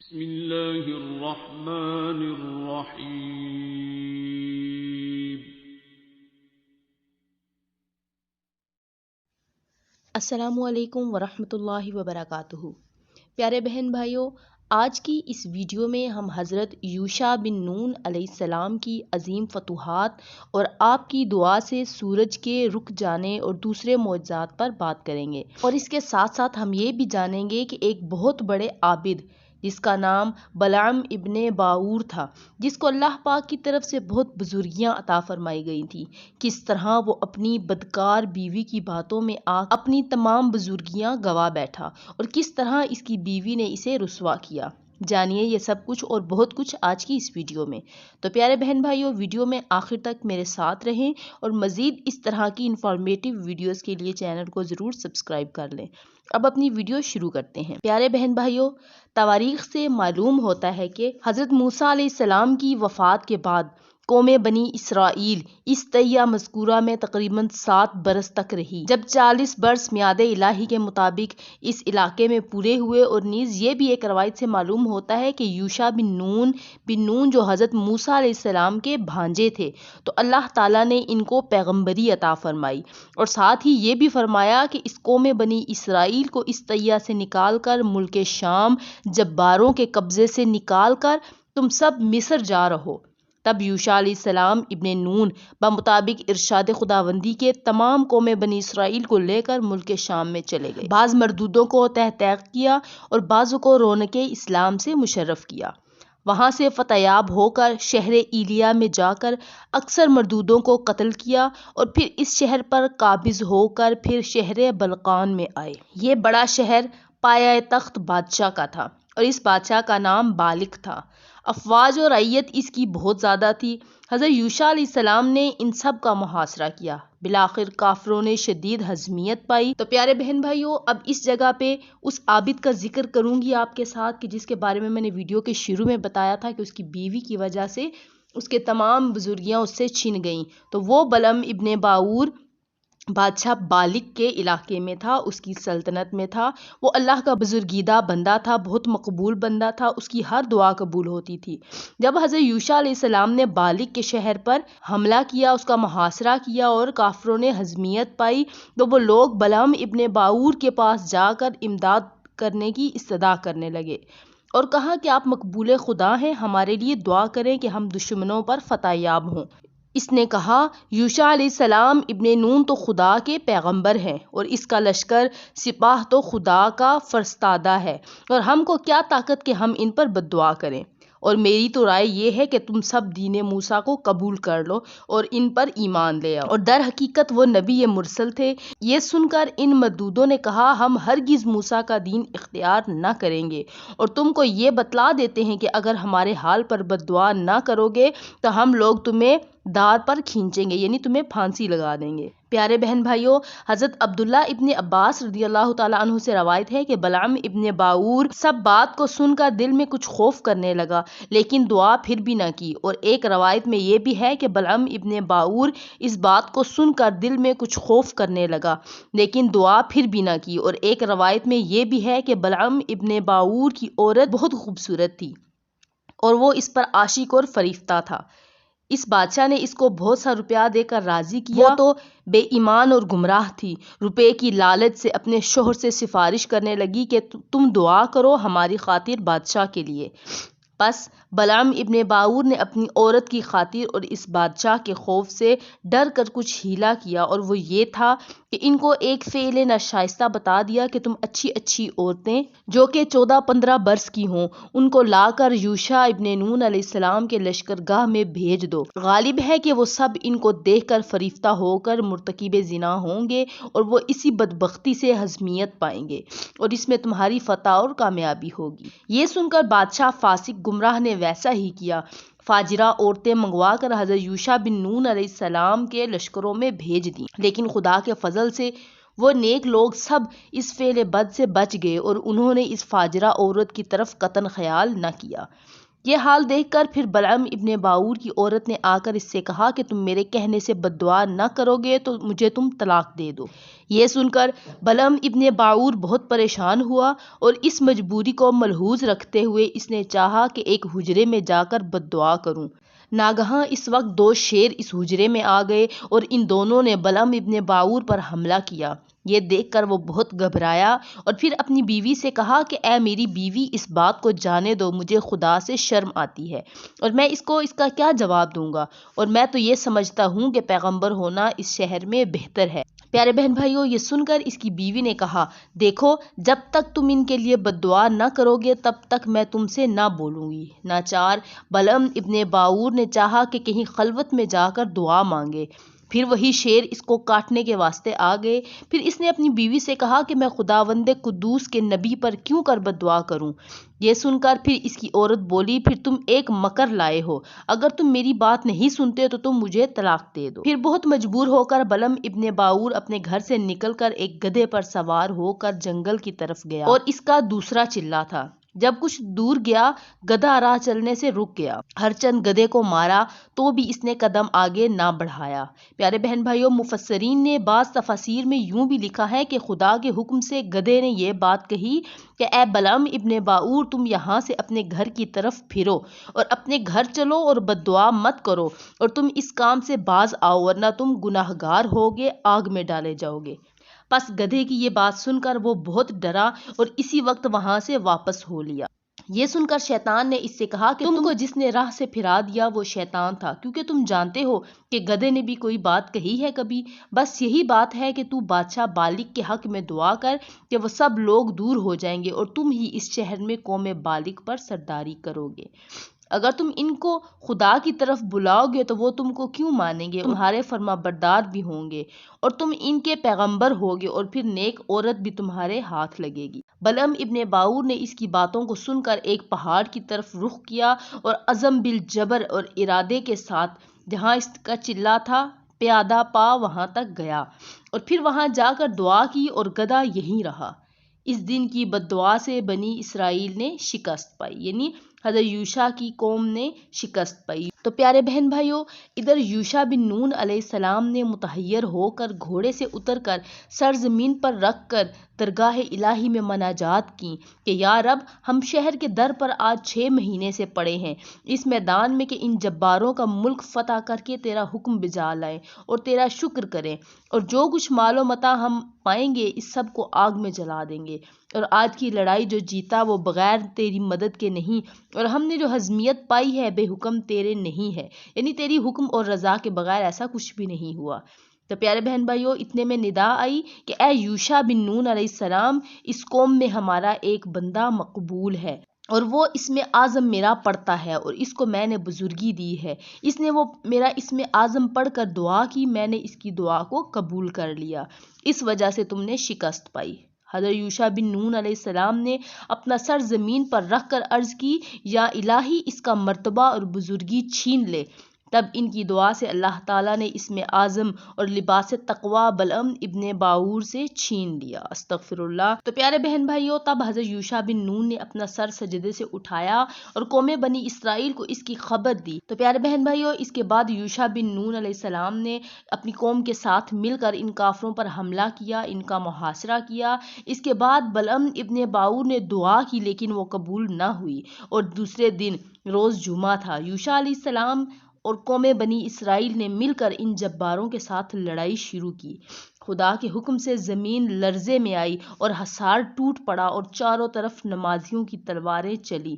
بسم اللہ الرحمن الرحیم۔ السلام علیکم ورحمۃ اللہ وبرکاتہ۔ پیارے بہن بھائیوں، آج کی اس ویڈیو میں ہم حضرت یوشع بن نون علیہ السلام کی عظیم فتوحات اور آپ کی دعا سے سورج کے رک جانے اور دوسرے معجزات پر بات کریں گے، اور اس کے ساتھ ساتھ ہم یہ بھی جانیں گے کہ ایک بہت بڑے عابد جس کا نام بلعم ابن باعور تھا، جس کو اللہ پاک کی طرف سے بہت بزرگیاں عطا فرمائی گئی تھیں، کس طرح وہ اپنی بدکار بیوی کی باتوں میں اپنی تمام بزرگیاں گوا بیٹھا اور کس طرح اس کی بیوی نے اسے رسوا کیا۔ جانیے یہ سب کچھ اور بہت کچھ آج کی اس ویڈیو میں۔ تو پیارے بہن بھائیوں، ویڈیو میں آخر تک میرے ساتھ رہیں اور مزید اس طرح کی انفارمیٹیو ویڈیوز کے لیے چینل کو ضرور سبسکرائب کر لیں۔ اب اپنی ویڈیو شروع کرتے ہیں۔ پیارے بہن بھائیوں، تواریخ سے معلوم ہوتا ہے کہ حضرت موسیٰ علیہ السلام کی وفات کے بعد قوم بنی اسرائیل اس تیہ مذکورہ میں تقریباً 7 برس تک رہی۔ جب 40 برس میعاد الہی کے مطابق اس علاقے میں پورے ہوئے، اور نیز یہ بھی ایک روایت سے معلوم ہوتا ہے کہ یوشع بن نون جو حضرت موسیٰ علیہ السلام کے بھانجے تھے، تو اللہ تعالیٰ نے ان کو پیغمبری عطا فرمائی، اور ساتھ ہی یہ بھی فرمایا کہ اس قوم بنی اسرائیل کو اس تیہ سے نکال کر ملک شام جباروں کے قبضے سے نکال کر تم سب مصر جا رہو۔ تب یوشع علیہ السلام ابن نون بمطابق ارشاد خداوندی کے تمام قوم بنی اسرائیل کو لے کر ملک شام میں چلے گئے۔ بعض مردودوں کو تحقیق کیا اور بعضوں کو رونق اسلام سے مشرف کیا۔ وہاں سے فتح یاب ہو کر شہر ایلیا میں جا کر اکثر مردودوں کو قتل کیا، اور پھر اس شہر پر قابض ہو کر پھر شہر بلقان میں آئے۔ یہ بڑا شہر پایہ تخت بادشاہ کا تھا، اور اس بادشاہ کا نام بالق تھا۔ افواج اور رعیت اس کی بہت زیادہ تھی۔ حضرت یوشع علیہ السلام نے ان سب کا محاصرہ کیا۔ بالآخر کافروں نے شدید ہزیمت پائی۔ تو پیارے بہن بھائیوں، اب اس جگہ پہ اس عابد کا ذکر کروں گی آپ کے ساتھ، کہ جس کے بارے میں نے ویڈیو کے شروع میں بتایا تھا کہ اس کی بیوی کی وجہ سے اس کے تمام بزرگیاں اس سے چھن گئیں۔ تو وہ بلعم ابن باعور بادشاہ بالق کے علاقے میں تھا، اس کی سلطنت میں تھا۔ وہ اللہ کا بزرگیدہ بندہ تھا، بہت مقبول بندہ تھا، اس کی ہر دعا قبول ہوتی تھی۔ جب حضرت یوشع علیہ السلام نے بالق کے شہر پر حملہ کیا، اس کا محاصرہ کیا اور کافروں نے ہزیمت پائی، تو وہ لوگ بلعم ابن باعور کے پاس جا کر امداد کرنے کی استدعا کرنے لگے اور کہا کہ آپ مقبول خدا ہیں، ہمارے لیے دعا کریں کہ ہم دشمنوں پر فتح یاب ہوں۔ اس نے کہا، یوشع علیہ السلام ابن نون تو خدا کے پیغمبر ہیں، اور اس کا لشکر سپاہ تو خدا کا فرستادہ ہے، اور ہم کو کیا طاقت کہ ہم ان پر بد دعا کریں، اور میری تو رائے یہ ہے کہ تم سب دین موسیٰ کو قبول کر لو اور ان پر ایمان لے آؤ۔ اور در حقیقت وہ نبی مرسل تھے۔ یہ سن کر ان مردودوں نے کہا، ہم ہرگز موسیٰ کا دین اختیار نہ کریں گے، اور تم کو یہ بتلا دیتے ہیں کہ اگر ہمارے حال پر بد دعا نہ کرو گے تو ہم لوگ تمہیں دار پر کھینچیں گے، یعنی تمہیں پھانسی لگا دیں گے۔ پیارے بہن بھائیوں، حضرت عبداللہ ابن عباس رضی اللہ تعالیٰ عنہ سے روایت ہے کہ بلعم ابن باعور سب بات کو سن کر دل میں کچھ خوف کرنے لگا، لیکن دعا پھر بھی نہ کی۔ اور ایک روایت میں یہ بھی ہے کہ بلعم ابن باعور اس بات کو سن کر دل میں کچھ خوف کرنے لگا، لیکن دعا پھر بھی نہ کی۔ اور ایک روایت میں یہ بھی ہے کہ بلعم ابن باعور کی عورت بہت خوبصورت تھی، اور وہ اس پر عاشق اور فریفتہ تھا۔ اس بادشاہ نے اس کو بہت سا روپیہ دے کر راضی کیا۔ وہ تو بے ایمان اور گمراہ تھی، روپے کی لالچ سے اپنے شوہر سے سفارش کرنے لگی کہ تم دعا کرو ہماری خاطر بادشاہ کے لیے۔ پس بلعم ابن باعور نے اپنی عورت کی خاطر اور اس بادشاہ کے خوف سے ڈر کر کچھ ہیلا کیا، اور وہ یہ تھا کہ ان کو ایک فعل ناشائستہ بتا دیا کہ تم اچھی اچھی عورتیں جو کہ 14-15 برس کی ہوں، ان کو لا کر یوشع ابن نون علیہ السلام کے لشکرگاہ میں بھیج دو۔ غالب ہے کہ وہ سب ان کو دیکھ کر فریفتہ ہو کر مرتکب زنا ہوں گے، اور وہ اسی بدبختی سے ہزیمت پائیں گے، اور اس میں تمہاری فتح اور کامیابی ہوگی۔ یہ سن کر بادشاہ فاسق گمراہ نے ویسا ہی کیا، فاجرہ عورتیں منگوا کر حضرت یوشع بن نون علیہ السلام کے لشکروں میں بھیج دیں، لیکن خدا کے فضل سے وہ نیک لوگ سب اس فعل بد سے بچ گئے، اور انہوں نے اس فاجرہ عورت کی طرف قطعاً خیال نہ کیا۔ یہ حال دیکھ کر پھر بلعم ابن باور کی عورت نے آ کر اس سے کہا کہ تم میرے کہنے سے بد دعا نہ کرو گے تو مجھے تم طلاق دے دو۔ یہ سن کر بلعم ابن باور بہت پریشان ہوا اور اس مجبوری کو ملحوظ رکھتے ہوئے اس نے چاہا کہ ایک حجرے میں جا کر بد دعا کروں۔ ناگہاں اس وقت 2 شیر اس حجرے میں آ گئے اور ان دونوں نے بلعم ابن باور پر حملہ کیا۔ یہ دیکھ کر وہ بہت گھبرایا اور پھر اپنی بیوی سے کہا کہ اے میری بیوی، اس بات کو جانے دو، مجھے خدا سے شرم آتی ہے اور میں اس کا کیا جواب دوں گا، اور میں تو یہ سمجھتا ہوں کہ پیغمبر ہونا اس شہر میں بہتر ہے۔ پیارے بہن بھائیوں، یہ سن کر اس کی بیوی نے کہا، دیکھو جب تک تم ان کے لیے بد دعا نہ کرو گے تب تک میں تم سے نہ بولوں گی۔ ناچار بلعم ابن باور نے چاہا کہ کہیں خلوت میں جا کر دعا مانگے۔ پھر وہی شیر اس کو کاٹنے کے واسطے آ گئے۔ پھر اس نے اپنی بیوی سے کہا کہ میں خداوند قدوس کے نبی پر کیوں کر بد دعا کروں؟ یہ سن کر پھر اس کی عورت بولی، پھر تم ایک مکر لائے ہو، اگر تم میری بات نہیں سنتے تو تم مجھے طلاق دے دو۔ پھر بہت مجبور ہو کر بلعم ابن باور اپنے گھر سے نکل کر ایک گدھے پر سوار ہو کر جنگل کی طرف گیا اور اس کا دوسرا چلہ تھا۔ جب کچھ دور گیا گدھا راہ چلنے سے رک گیا، ہر چند گدھے کو مارا تو بھی اس نے قدم آگے نہ بڑھایا۔ پیارے بہن بھائیوں، مفسرین نے بعض تفاسیر میں یوں بھی لکھا ہے کہ خدا کے حکم سے گدھے نے یہ بات کہی کہ اے بلعم ابن باور، تم یہاں سے اپنے گھر کی طرف پھرو اور اپنے گھر چلو اور بد دعا مت کرو، اور تم اس کام سے باز آؤ ورنہ تم گناہ گار ہوگے، آگ میں ڈالے جاؤ گے۔ پس گدھے کی یہ بات سن کر وہ بہت ڈرا اور اسی وقت وہاں سے واپس ہو لیا۔ یہ سن کر شیطان نے اس سے کہا کہ تم کو جس نے راہ سے پھرا دیا وہ شیطان تھا، کیونکہ تم جانتے ہو کہ گدھے نے بھی کوئی بات کہی ہے کبھی، بس یہی بات ہے کہ تو بادشاہ بالک کے حق میں دعا کر کہ وہ سب لوگ دور ہو جائیں گے اور تم ہی اس شہر میں قوم بالک پر سرداری کرو گے۔ اگر تم ان کو خدا کی طرف بلاؤ گے تو وہ تم کو کیوں مانیں گے، تمہارے فرما بردار بھی ہوں گے اور تم ان کے پیغمبر ہوگے، اور پھر نیک عورت بھی تمہارے ہاتھ لگے گی۔ بلعم ابن باور نے اس کی باتوں کو سن کر ایک پہاڑ کی طرف رخ کیا اور عزم بالجبر اور ارادے کے ساتھ جہاں اس کا چلہ تھا پیادہ پا وہاں تک گیا اور پھر وہاں جا کر دعا کی اور گدھا یہیں رہا۔ اس دن کی بد دعا سے بنی اسرائیل نے شکست پائی، یعنی حضرت یوشع کی قوم نے شکست پائی۔ تو پیارے بہن بھائیوں، ادھر یوشع بن نون علیہ السلام نے متحیر ہو کر گھوڑے سے اتر کر سرزمین پر رکھ کر درگاہ الہی میں مناجات کی کہ یا رب، ہم شہر کے در پر آج 6 مہینے سے پڑے ہیں اس میدان میں کہ ان جباروں کا ملک فتح کر کے تیرا حکم بجا لائیں اور تیرا شکر کریں، اور جو کچھ مال و متاع ہم پائیں گے اس سب کو آگ میں جلا دیں گے، اور آج کی لڑائی جو جیتا وہ بغیر تیری مدد کے نہیں، اور ہم نے جو ہزیمت پائی ہے بے حکم تیرے نہیں ہے، یعنی تیری حکم اور رضا کے بغیر ایسا کچھ بھی نہیں ہوا۔ تو پیارے بہن بھائیوں، اتنے میں ندا آئی کہ اے یوشع بن نون علیہ السلام، اس قوم میں ہمارا ایک بندہ مقبول ہے اور وہ اسم اعظم میرا پڑھتا ہے اور اس کو میں نے بزرگی دی ہے، اس نے وہ میرا اسم اعظم پڑھ کر دعا کی، میں نے اس کی دعا کو قبول کر لیا، اس وجہ سے تم نے شکست پائی۔ حضرت یوشع بن نون علیہ السلام نے اپنا سر زمین پر رکھ کر عرض کی، یا الہی، اس کا مرتبہ اور بزرگی چھین لے۔ تب ان کی دعا سے اللہ تعالیٰ نے اسم اعظم اور لباس تقوی بلعم ابن باور سے چھین لیا۔ استغفر اللہ۔ تو پیارے بہن بھائیوں، تب حضرت یوشع بن نون نے اپنا سر سجدے سے اٹھایا اور قوم بنی اسرائیل کو اس کی خبر دی۔ تو پیارے بہن بھائیوں، اس کے بعد یوشع بن نون علیہ السلام نے اپنی قوم کے ساتھ مل کر ان کافروں پر حملہ کیا، ان کا محاصرہ کیا۔ اس کے بعد بلعم ابن باور نے دعا کی لیکن وہ قبول نہ ہوئی، اور دوسرے دن روز جمعہ تھا۔ یوشع علیہ السلام اور قوم بنی اسرائیل نے مل کر ان جباروں کے ساتھ لڑائی شروع کی۔ خدا کے حکم سے زمین لرزے میں آئی اور حصار ٹوٹ پڑا اور چاروں طرف نمازیوں کی تلواریں چلی۔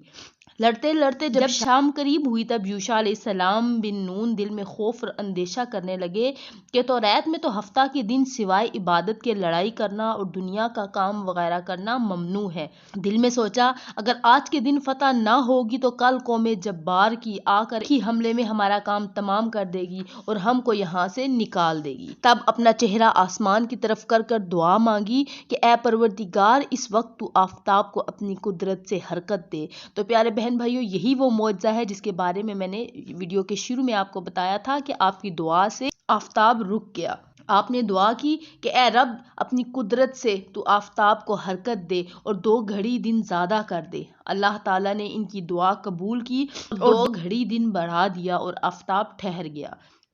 لڑتے لڑتے جب شام قریب ہوئی تب یوشع علیہ السلام بن نون دل میں خوف اور اندیشہ کرنے لگے کہ توریت میں تو ہفتہ کے دن سوائے عبادت کے لڑائی کرنا اور دنیا کا کام وغیرہ کرنا ممنوع ہے۔ دل میں سوچا، اگر آج کے دن فتح نہ ہوگی تو کل قوم جبار کی آ کر ہی حملے میں ہمارا کام تمام کر دے گی اور ہم کو یہاں سے نکال دے گی۔ تب اپنا چہرہ آسمان کی طرف کر کر دعا مانگی کہ اے پروردگار، اس وقت تو آفتاب کو اپنی قدرت سے حرکت دے۔ تو پیارے بہن بھائیوں، یہی وہ معجزہ ہے جس کے بارے میں نے ویڈیو کے شروع میں آپ کو بتایا تھا کہ آپ کی دعا سے آفتاب رک گیا آپ نے دعا کی کہ اے رب اپنی قدرت سے تو آفتاب کو حرکت دے اور 2 گھڑی دن زیادہ کر دے۔ اللہ تعالیٰ نے ان کی دعا قبول کی اور 2 گھڑی دن بڑھا دیا اور آفتاب ٹھہر گیا۔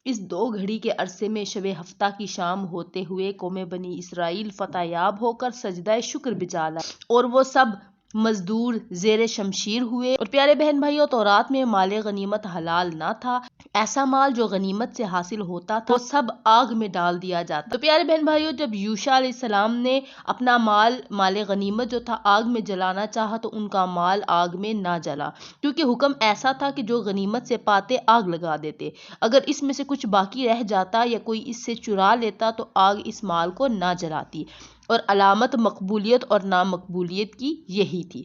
اس 2 گھڑی کے عرصے میں شب ہفتہ کی شام ہوتے ہوئے قوم بنی اسرائیل فتح یاب ہو کر سجدہ شکر بجا لائے اور وہ سب مزدور زیر شمشیر ہوئے۔ اور پیارے بہن بھائیوں، تورات میں مال غنیمت حلال نہ تھا، ایسا مال جو غنیمت سے حاصل ہوتا تھا وہ سب آگ میں ڈال دیا جاتا۔ تو پیارے بہن بھائیوں، جب یوشع علیہ السلام نے اپنا مال غنیمت جو تھا آگ میں جلانا چاہا تو ان کا مال آگ میں نہ جلا، کیونکہ حکم ایسا تھا کہ جو غنیمت سے پاتے آگ لگا دیتے، اگر اس میں سے کچھ باقی رہ جاتا یا کوئی اس سے چرا لیتا تو آگ اس مال کو نہ جلاتی، اور علامت مقبولیت اور نامقبولیت کی یہی تھی۔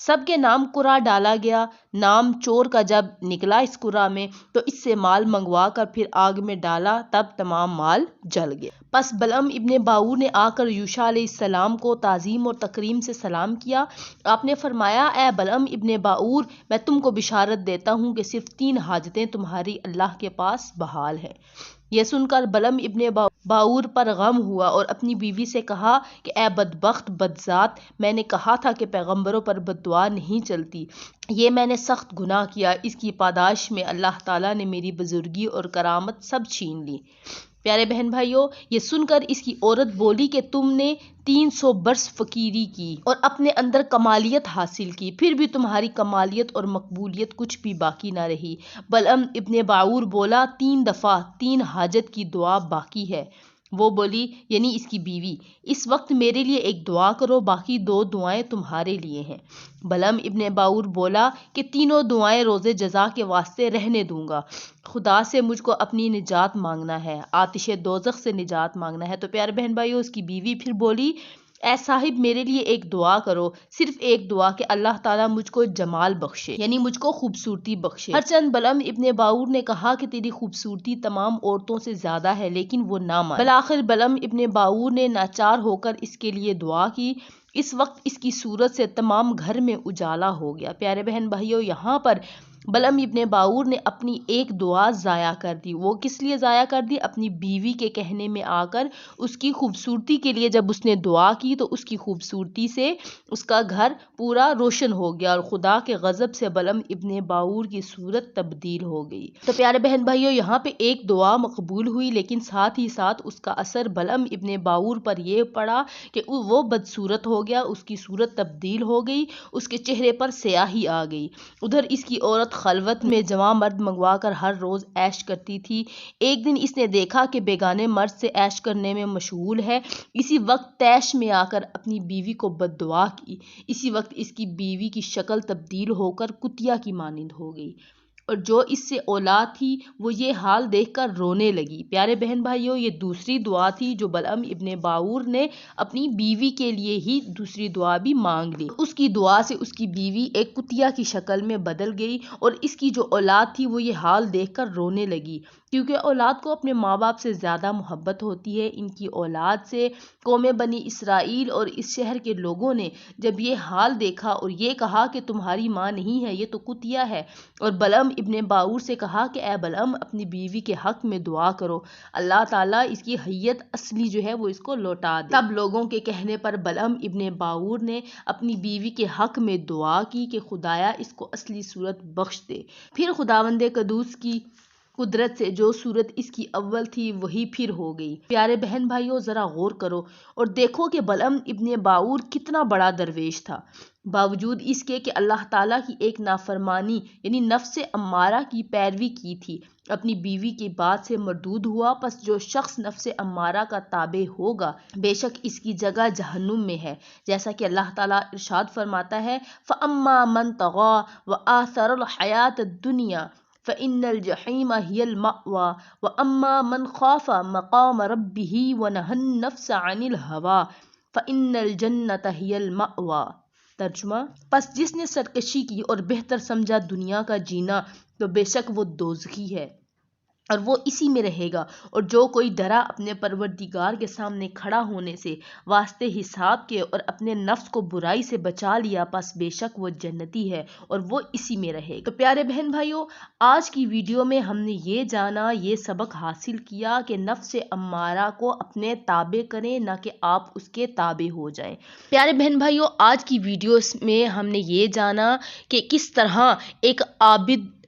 سب کے نام قرعہ ڈالا گیا۔ نام چور کا جب نکلا اس قرعہ میں تو اس سے مال منگوا کر پھر آگ میں ڈالا، تب تمام مال جل گیا۔ پس بلعم ابن باور نے آ کر یوشع علیہ السلام کو تعظیم اور تکریم سے سلام کیا۔ آپ نے فرمایا، اے بلعم ابن باور، میں تم کو بشارت دیتا ہوں کہ صرف 3 حاجتیں تمہاری اللہ کے پاس بحال ہیں۔ یہ سن کر بلعم ابن باور پر غم ہوا اور اپنی بیوی سے کہا کہ اے بدبخت بدذات، میں نے کہا تھا کہ پیغمبروں پر بد دعا نہیں چلتی، یہ میں نے سخت گناہ کیا، اس کی پاداش میں اللہ تعالیٰ نے میری بزرگی اور کرامت سب چھین لی۔ پیارے بہن بھائیوں، یہ سن کر اس کی عورت بولی کہ تم نے 300 برس فقیری کی اور اپنے اندر کمالیت حاصل کی، پھر بھی تمہاری کمالیت اور مقبولیت کچھ بھی باقی نہ رہی۔ بلعم ابن باور بولا، 3 دفعہ 3 حاجت کی دعا باقی ہے۔ وہ بولی، یعنی اس کی بیوی، اس وقت میرے لیے ایک دعا کرو، باقی 2 دعائیں تمہارے لیے ہیں۔ بلعم ابن باور بولا کہ 3 دعائیں روز جزا کے واسطے رہنے دوں گا، خدا سے مجھ کو اپنی نجات مانگنا ہے، آتش دوزخ سے نجات مانگنا ہے۔ تو پیارے بہن بھائیوں، اس کی بیوی پھر بولی، اے صاحب میرے لیے ایک دعا کرو، صرف ایک دعا کہ اللہ تعالیٰ مجھ کو جمال بخشے، یعنی مجھ کو خوبصورتی بخشے۔ ہرچند بلعم ابن باور نے کہا کہ تیری خوبصورتی تمام عورتوں سے زیادہ ہے، لیکن وہ نہ مانی۔ بالآخر بلعم ابن باور نے ناچار ہو کر اس کے لیے دعا کی۔ اس وقت اس کی صورت سے تمام گھر میں اجالا ہو گیا۔ پیارے بہن بھائیوں، یہاں پر بلعم ابن باور نے اپنی ایک دعا ضائع کر دی۔ وہ کس لیے ضائع کر دی؟ اپنی بیوی کے کہنے میں آ کر اس کی خوبصورتی کے لیے جب اس نے دعا کی تو اس کی خوبصورتی سے اس کا گھر پورا روشن ہو گیا اور خدا کے غضب سے بلعم ابن باور کی صورت تبدیل ہو گئی۔ تو پیارے بہن بھائیوں، یہاں پہ ایک دعا مقبول ہوئی، لیکن ساتھ ہی ساتھ اس کا اثر بلعم ابن باور پر یہ پڑا کہ وہ بدصورت ہو گیا، اس کی صورت تبدیل ہو گئی، اس کے چہرے پر سیاہی آ گئی۔ ادھر اس کی عورت خلوت میں جوان مرد منگوا کر ہر روز عیش کرتی تھی۔ ایک دن اس نے دیکھا کہ بیگانے مرد سے عیش کرنے میں مشغول ہے، اسی وقت طیش میں آ کر اپنی بیوی کو بد دعا کی۔ اسی وقت اس کی بیوی کی شکل تبدیل ہو کر کتیا کی مانند ہو گئی اور جو اس سے اولاد تھی وہ یہ حال دیکھ کر رونے لگی۔ پیارے بہن بھائیوں، یہ دوسری دعا تھی جو بلعم ابن باور نے اپنی بیوی کے لیے ہی دوسری دعا بھی مانگ لی۔ اس کی دعا سے اس کی بیوی ایک کتیا کی شکل میں بدل گئی اور اس کی جو اولاد تھی وہ یہ حال دیکھ کر رونے لگی، کیونکہ اولاد کو اپنے ماں باپ سے زیادہ محبت ہوتی ہے۔ ان کی اولاد سے قوم بنی اسرائیل اور اس شہر کے لوگوں نے جب یہ حال دیکھا اور یہ کہا کہ تمہاری ماں نہیں ہے، یہ تو کتیا ہے، اور بلعم ابن باور سے کہا کہ اے بلعم اپنی بیوی کے حق میں دعا کرو، اللہ تعالیٰ اس کی حیت اصلی جو ہے وہ اس کو لوٹا دے۔ تب لوگوں کے کہنے پر بلعم ابن باور نے اپنی بیوی کے حق میں دعا کی کہ خدایا اس کو اصلی صورت بخش دے۔ پھر خداوند قدوس کی قدرت سے جو صورت اس کی اول تھی وہی پھر ہو گئی۔ پیارے بہن بھائیوں، ذرا غور کرو اور دیکھو کہ بلعم ابن باور کتنا بڑا درویش تھا۔ باوجود اس کے کہ اللہ تعالیٰ کی ایک نافرمانی یعنی نفس امارہ کی پیروی کی تھی، اپنی بیوی کی بات سے مردود ہوا۔ پس جو شخص نفس امارہ کا تابع ہوگا بے شک اس کی جگہ جہنم میں ہے، جیسا کہ اللہ تعالیٰ ارشاد فرماتا ہے، فَأَمَّا مَن طَغَىٰ وَآثَرَ الْحَيَاةَ الدُّنْيَا فَإِنَّ الْجَحِيمَ هِيَ الْمَأْوَىٰ وَأَمَّا مَنْ خَافَ مَقَامَ رَبِّهِ وَنَهَى النَّفْسَ عَنِ الْهَوَىٰ فَإِنَّ الْجَنَّةَ هِيَ الْمَأْوَىٰ۔ ترجمہ، پس جس نے سرکشی کی اور بہتر سمجھا دنیا کا جینا تو بے شک وہ دوزخی ہے، اور وہ اسی میں رہے گا۔ اور جو کوئی ڈرا اپنے پروردگار کے سامنے کھڑا ہونے سے، واسطے حساب کے، اور اپنے نفس کو برائی سے بچا لیا، پس بے شک وہ جنتی ہے اور وہ اسی میں رہے گا۔ تو پیارے بہن بھائیوں، آج کی ویڈیو میں ہم نے یہ جانا، یہ سبق حاصل کیا کہ نفس امارہ کو اپنے تابع کریں، نہ کہ آپ اس کے تابع ہو جائیں۔ پیارے بہن بھائیوں، آج کی ویڈیو میں ہم نے یہ جانا کہ کس طرح ایک عابد،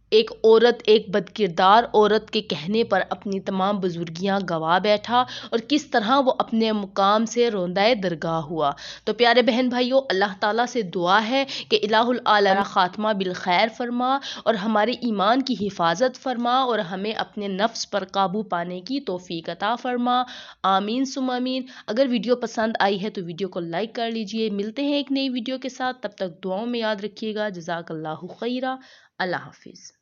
ایک عورت، ایک بدکردار عورت کے کہنے پر اپنی تمام بزرگیاں گوا بیٹھا اور کس طرح وہ اپنے مقام سے روندہ درگاہ ہوا۔ تو پیارے بہن بھائیوں، اللہ تعالیٰ سے دعا ہے کہ الہ العالمین خاتمہ بالخیر فرما اور ہمارے ایمان کی حفاظت فرما اور ہمیں اپنے نفس پر قابو پانے کی توفیق عطا فرما۔ آمین ثم آمین۔ اگر ویڈیو پسند آئی ہے تو ویڈیو کو لائک کر لیجئے۔ ملتے ہیں ایک نئی ویڈیو کے ساتھ، تب تک دعاؤں میں یاد رکھیے گا۔ جزاک اللہ خیرہ۔ اللہ حافظ۔